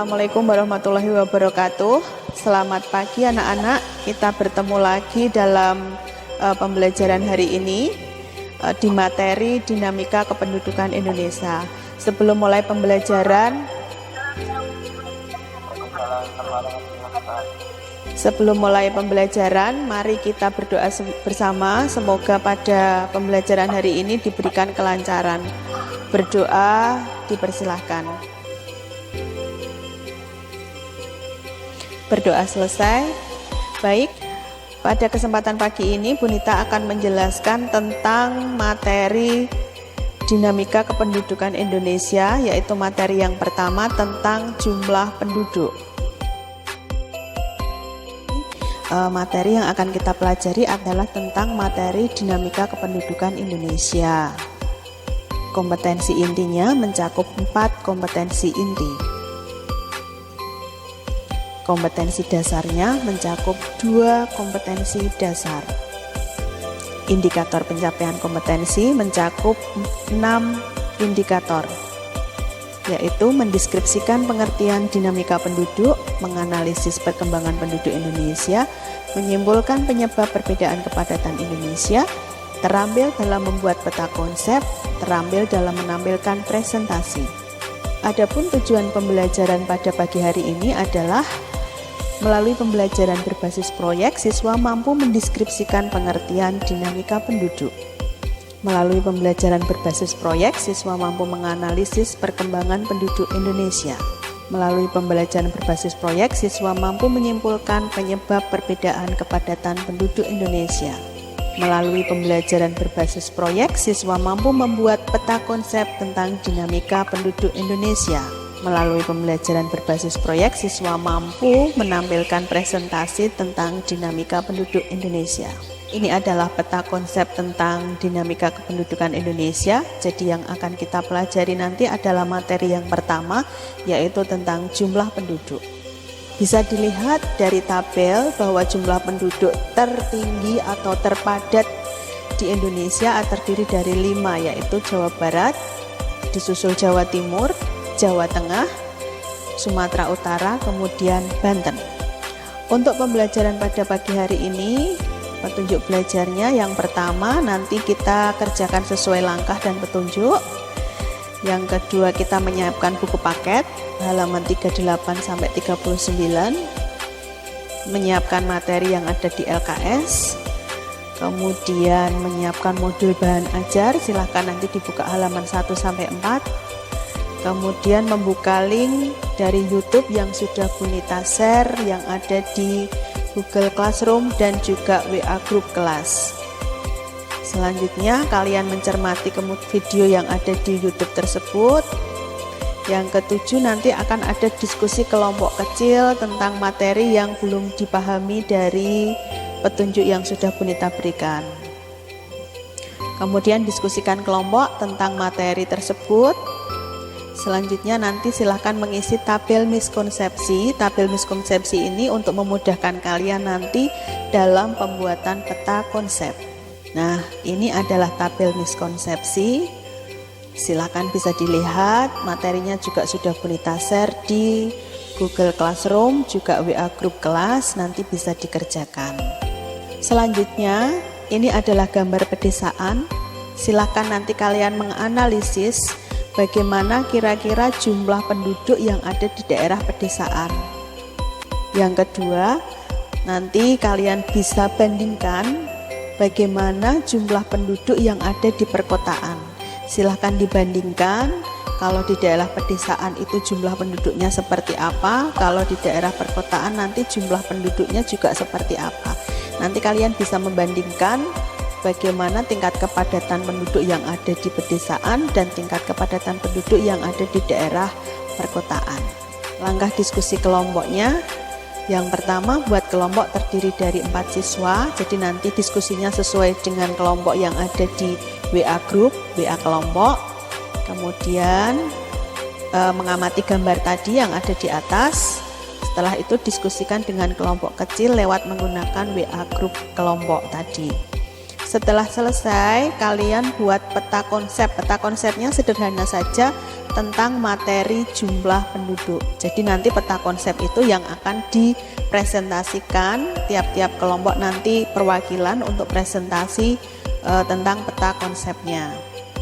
Assalamualaikum warahmatullahi wabarakatuh. Selamat pagi anak-anak. Kita bertemu lagi dalam pembelajaran hari ini di materi Dinamika Kependudukan Indonesia. Sebelum mulai pembelajaran, mari kita berdoa bersama. Semoga pada pembelajaran hari ini diberikan kelancaran. Berdoa dipersilahkan. Berdoa selesai. Baik, pada kesempatan pagi ini Bu Nita akan menjelaskan tentang materi Dinamika Kependudukan Indonesia, yaitu materi yang pertama tentang jumlah penduduk. Materi yang akan kita pelajari adalah tentang materi Dinamika Kependudukan Indonesia. Kompetensi intinya mencakup 4 kompetensi inti. Kompetensi dasarnya mencakup 2 kompetensi dasar. Indikator pencapaian kompetensi mencakup 6 indikator, yaitu mendeskripsikan pengertian dinamika penduduk, menganalisis perkembangan penduduk Indonesia, menyimpulkan penyebab perbedaan kepadatan Indonesia, terampil dalam membuat peta konsep, terampil dalam menampilkan presentasi. Adapun tujuan pembelajaran pada pagi hari ini adalah melalui pembelajaran berbasis proyek, siswa mampu mendeskripsikan pengertian dinamika penduduk. Melalui pembelajaran berbasis proyek, siswa mampu menganalisis perkembangan penduduk Indonesia. Melalui pembelajaran berbasis proyek, siswa mampu menyimpulkan penyebab perbedaan kepadatan penduduk Indonesia. Melalui pembelajaran berbasis proyek, siswa mampu membuat peta konsep tentang dinamika penduduk Indonesia. Melalui pembelajaran berbasis proyek, siswa mampu menampilkan presentasi tentang dinamika penduduk Indonesia. Ini adalah peta konsep tentang dinamika kependudukan Indonesia. Jadi yang akan kita pelajari nanti adalah materi yang pertama, yaitu tentang jumlah penduduk. Bisa dilihat dari tabel bahwa jumlah penduduk tertinggi atau terpadat di Indonesia terdiri dari 5, yaitu Jawa Barat, disusul Jawa Timur, Jawa Tengah, Sumatera Utara, kemudian Banten. Untuk pembelajaran pada pagi hari ini, petunjuk belajarnya yang pertama nanti kita kerjakan sesuai langkah dan petunjuk. Yang kedua, kita menyiapkan buku paket halaman 38 sampai 39, menyiapkan materi yang ada di LKS, kemudian menyiapkan modul bahan ajar, silahkan nanti dibuka halaman 1 sampai 4. Kemudian membuka link dari YouTube yang sudah Bu Nita share yang ada di Google Classroom dan juga WA Group kelas. Selanjutnya kalian mencermati video yang ada di YouTube tersebut. Yang ketujuh, nanti akan ada diskusi kelompok kecil tentang materi yang belum dipahami dari petunjuk yang sudah Bu Nita berikan. Kemudian diskusikan kelompok tentang materi tersebut. Selanjutnya nanti silahkan mengisi tabel miskonsepsi. Tabel miskonsepsi ini untuk memudahkan kalian nanti dalam pembuatan peta konsep. Nah, ini adalah tabel miskonsepsi. Silahkan bisa dilihat, materinya juga sudah Bu Nita share di Google Classroom, juga WA Group kelas, nanti bisa dikerjakan. Selanjutnya, ini adalah gambar pedesaan. Silahkan nanti kalian menganalisis bagaimana kira-kira jumlah penduduk yang ada di daerah pedesaan. Yang kedua, nanti kalian bisa bandingkan bagaimana jumlah penduduk yang ada di perkotaan. Silahkan dibandingkan, kalau di daerah pedesaan itu jumlah penduduknya seperti apa, kalau di daerah perkotaan nanti jumlah penduduknya juga seperti apa. Nanti kalian bisa membandingkan bagaimana tingkat kepadatan penduduk yang ada di pedesaan dan tingkat kepadatan penduduk yang ada di daerah perkotaan. Langkah diskusi kelompoknya, yang pertama buat kelompok terdiri dari 4 siswa, jadi nanti diskusinya sesuai dengan kelompok yang ada di WA Group, WA kelompok. Kemudian mengamati gambar tadi yang ada di atas. Setelah itu diskusikan dengan kelompok kecil lewat menggunakan WA Group kelompok tadi. Setelah selesai, kalian buat peta konsep. Peta konsepnya sederhana saja tentang materi jumlah penduduk. Jadi nanti peta konsep itu yang akan dipresentasikan, tiap-tiap kelompok nanti perwakilan untuk presentasi tentang peta konsepnya.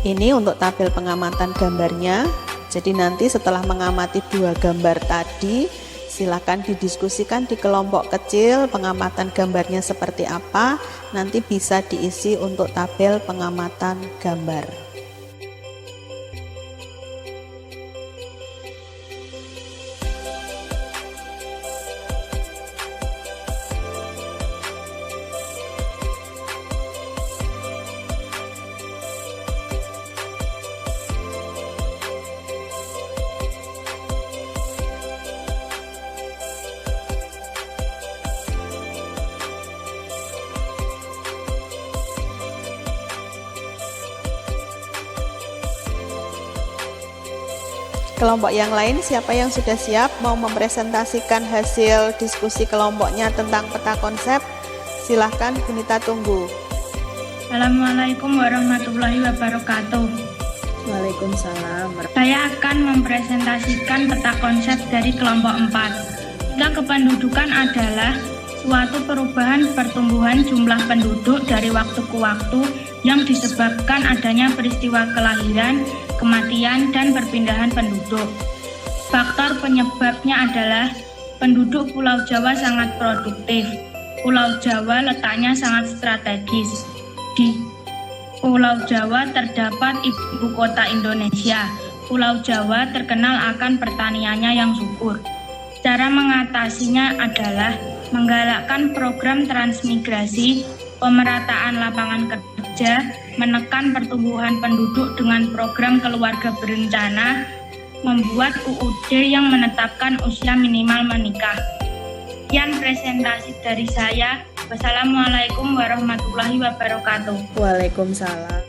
Ini untuk tabel pengamatan gambarnya. Jadi nanti setelah mengamati 2 gambar tadi, silakan didiskusikan di kelompok kecil pengamatan gambarnya seperti apa, nanti bisa diisi untuk tabel pengamatan gambar. Kelompok yang lain, siapa yang sudah siap mau mempresentasikan hasil diskusi kelompoknya tentang peta konsep? Silahkan, Bunita tunggu. Assalamualaikum warahmatullahi wabarakatuh. Waalaikumsalam. Saya akan mempresentasikan peta konsep dari kelompok 4. Peta kependudukan adalah suatu perubahan pertumbuhan jumlah penduduk dari waktu ke waktu yang disebabkan adanya peristiwa kelahiran, kematian, dan perpindahan penduduk. Faktor penyebabnya adalah penduduk Pulau Jawa sangat produktif. Pulau Jawa letaknya sangat strategis. Di Pulau Jawa terdapat ibu kota Indonesia. Pulau Jawa terkenal akan pertaniannya yang subur. Cara mengatasinya adalah menggalakkan program transmigrasi, pemerataan lapangan kerja, menekan pertumbuhan penduduk dengan program keluarga berencana, membuat UUD yang menetapkan usia minimal menikah. Sekian presentasi dari saya. Wassalamualaikum warahmatullahi wabarakatuh. Waalaikumsalam.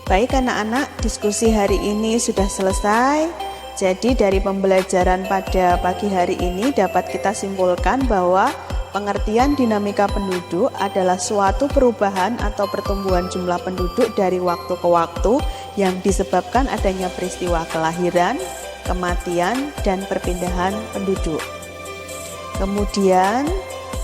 Baik anak-anak, diskusi hari ini sudah selesai. Jadi dari pembelajaran pada pagi hari ini dapat kita simpulkan bahwa pengertian dinamika penduduk adalah suatu perubahan atau pertumbuhan jumlah penduduk dari waktu ke waktu yang disebabkan adanya peristiwa kelahiran, kematian, dan perpindahan penduduk. Kemudian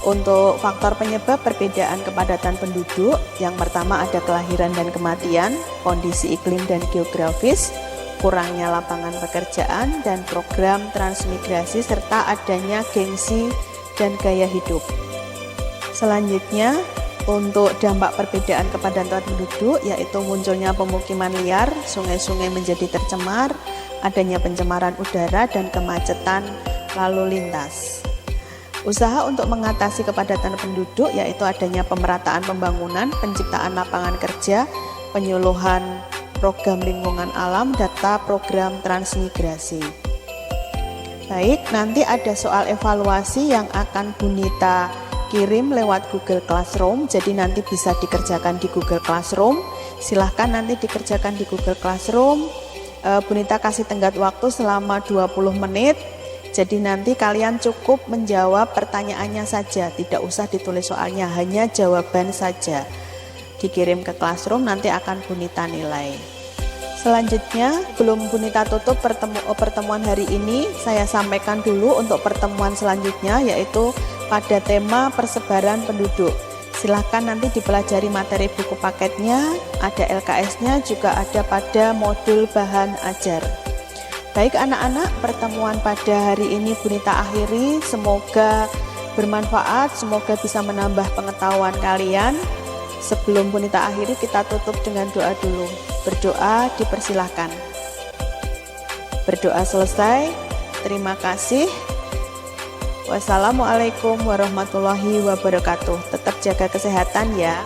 untuk faktor penyebab perbedaan kepadatan penduduk, yang pertama ada kelahiran dan kematian, kondisi iklim dan geografis, kurangnya lapangan pekerjaan, dan program transmigrasi serta adanya gengsi dan gaya hidup. Selanjutnya, untuk dampak perbedaan kepadatan penduduk yaitu munculnya pemukiman liar, sungai-sungai menjadi tercemar, adanya pencemaran udara, dan kemacetan lalu lintas. Usaha untuk mengatasi kepadatan penduduk yaitu adanya pemerataan pembangunan, penciptaan lapangan kerja, penyuluhan program lingkungan alam, data program transmigrasi. Baik, nanti ada soal evaluasi yang akan Bunita kirim lewat Google Classroom, jadi nanti bisa dikerjakan di Google Classroom. Silahkan nanti dikerjakan di Google Classroom. Bunita kasih tenggat waktu selama 20 menit. Jadi nanti kalian cukup menjawab pertanyaannya saja, tidak usah ditulis soalnya, hanya jawaban saja. Dikirim ke Classroom, nanti akan Bunita nilai. Selanjutnya, belum Bunita tutup pertemuan hari ini, saya sampaikan dulu untuk pertemuan selanjutnya, yaitu pada tema persebaran penduduk. Silahkan nanti dipelajari materi buku paketnya, ada LKS-nya, juga ada pada modul bahan ajar. Baik anak-anak, pertemuan pada hari ini Bunita akhiri, semoga bermanfaat, semoga bisa menambah pengetahuan kalian. Sebelum Bunita akhiri, kita tutup dengan doa dulu. Berdoa dipersilahkan. Berdoa selesai. Terima kasih. Wassalamualaikum warahmatullahi wabarakatuh. Tetap jaga kesehatan ya.